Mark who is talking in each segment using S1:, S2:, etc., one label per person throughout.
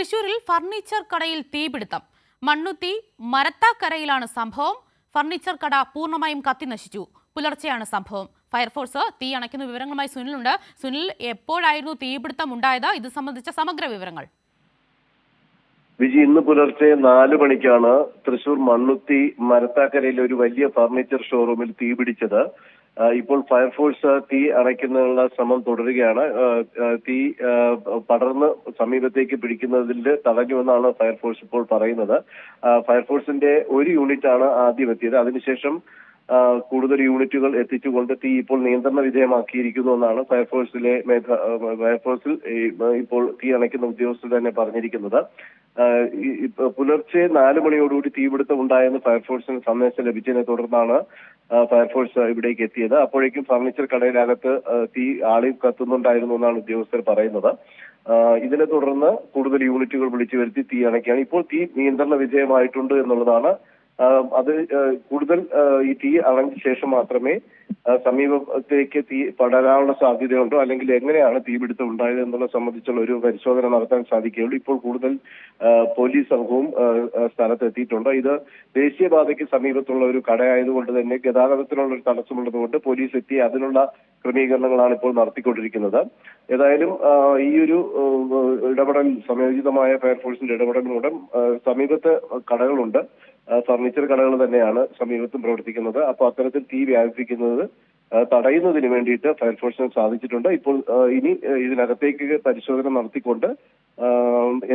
S1: തൃശൂരിൽ ഫർണിച്ചർ കടയിൽ തീപിടുത്തം. മണ്ണുത്തി മരത്താക്കരയിലാണ് സംഭവം. ഫർണിച്ചർ കട പൂർണ്ണമായും കത്തിനശിച്ചു. പുലർച്ചെയാണ് സംഭവം. ഫയർഫോഴ്സ് തീ അണയ്ക്കുന്ന വിവരങ്ങളുമായി സുനിലുണ്ട്. സുനിൽ, എപ്പോഴായിരുന്നു തീപിടുത്തം ഉണ്ടായത്? ഇത് സംബന്ധിച്ച സമഗ്ര വിവരങ്ങൾ.
S2: ഇന്ന് പുലർച്ചെ 4 മണിക്കാണ് തൃശൂർ മണ്ണുത്തി മരത്താക്കരയിലെ ഒരു വലിയ ഫർണിച്ചർ ഷോറൂമിൽ തീപിടിച്ചത്. ഇപ്പോൾ ഫയർഫോഴ്സ് തീ അണയ്ക്കുന്നതിനുള്ള ശ്രമം തുടരുകയാണ്. തീ പടർന്ന് സമീപത്തേക്ക് പിടിക്കുന്നതിൽ തടഞ്ഞുവെന്നാണ് ഫയർഫോഴ്സ് ഇപ്പോൾ പറയുന്നത്. ഫയർഫോഴ്സിന്റെ ഒരു യൂണിറ്റാണ് ആദ്യം എത്തിയത്. അതിനുശേഷം കൂടുതൽ യൂണിറ്റുകൾ എത്തിച്ചുകൊണ്ട് തീ ഇപ്പോൾ നിയന്ത്രണ വിധേയമാക്കിയിരിക്കുന്നു എന്നാണ് ഫയർഫോഴ്സിൽ ഇപ്പോൾ തീ അണയ്ക്കുന്ന ഉദ്യോഗസ്ഥർ തന്നെ പറഞ്ഞിരിക്കുന്നത്. പുലർച്ചെ 4 മണിയോടുകൂടി തീപിടുത്തം ഉണ്ടായെന്ന് ഫയർഫോഴ്സിന് സന്ദേശം ലഭിച്ചതിനെ തുടർന്നാണ് ഫയർഫോഴ്സ് ഇവിടേക്ക് എത്തിയത്. അപ്പോഴേക്കും ഫർണിച്ചർ കടയിലകത്ത് തീ ആളി കത്തുന്നുണ്ടായിരുന്നു എന്നാണ് ഉദ്യോഗസ്ഥർ പറയുന്നത്. ഇതിനെ തുടർന്ന് കൂടുതൽ യൂണിറ്റുകൾ വിളിച്ചു വരുത്തി തീ അണയ്ക്കുകയാണ്. ഇപ്പോൾ തീ നിയന്ത്രണ വിധേയമായിട്ടുണ്ട് എന്നുള്ളതാണ്. അത് കൂടുതൽ ഈ തീ അണഞ്ഞ ശേഷം മാത്രമേ സമീപത്തേക്ക് തീ പടരാനുള്ള സാധ്യതയുണ്ടോ, അല്ലെങ്കിൽ എങ്ങനെയാണ് തീപിടുത്തം ഉണ്ടായത് എന്നുള്ളത് സംബന്ധിച്ചുള്ള ഒരു പരിശോധന നടത്താൻ സാധിക്കുകയുള്ളൂ. ഇപ്പോൾ കൂടുതൽ പോലീസ് സംഘവും സ്ഥലത്തെത്തിയിട്ടുണ്ട്. ഇത് ദേശീയപാതയ്ക്ക് സമീപത്തുള്ള ഒരു കടയായതുകൊണ്ട് തന്നെ ഗതാഗതത്തിനുള്ള ഒരു തടസ്സമുള്ളതുകൊണ്ട് പോലീസ് എത്തി അതിനുള്ള ക്രമീകരണങ്ങളാണ് ഇപ്പോൾ നടത്തിക്കൊണ്ടിരിക്കുന്നത്. ഏതായാലും ഈ ഒരു ഇടപെടൽ, സമയോചിതമായ ഫയർഫോഴ്സിന്റെ ഇടപെടൽ മൂലം സമീപത്ത് കടകളുണ്ട്, ഫർണിച്ചർ കടകൾ തന്നെയാണ് സമീപത്തും പ്രവർത്തിക്കുന്നത്. അപ്പോൾ അത്തരത്തിൽ തീ വ്യാപിപ്പിക്കുന്നത് തടയുന്നതിന് വേണ്ടിയിട്ട് ഫയർഫോഴ്സിന് സാധിച്ചിട്ടുണ്ട്. ഇപ്പോൾ ഇനി ഇതിനകത്തേക്ക് പരിശോധന നടത്തിക്കൊണ്ട്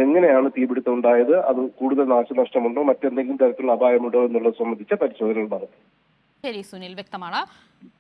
S2: എങ്ങനെയാണ് തീപിടുത്തം ഉണ്ടായത്, അത് കൂടുതൽ നാശനഷ്ടമുണ്ടോ, മറ്റെന്തെങ്കിലും തരത്തിലുള്ള അപായമുണ്ടോ എന്നുള്ളത് സംബന്ധിച്ച പരിശോധനകൾ നടത്തും.
S1: ശരി സുനിൽ, വ്യക്തമാണ്.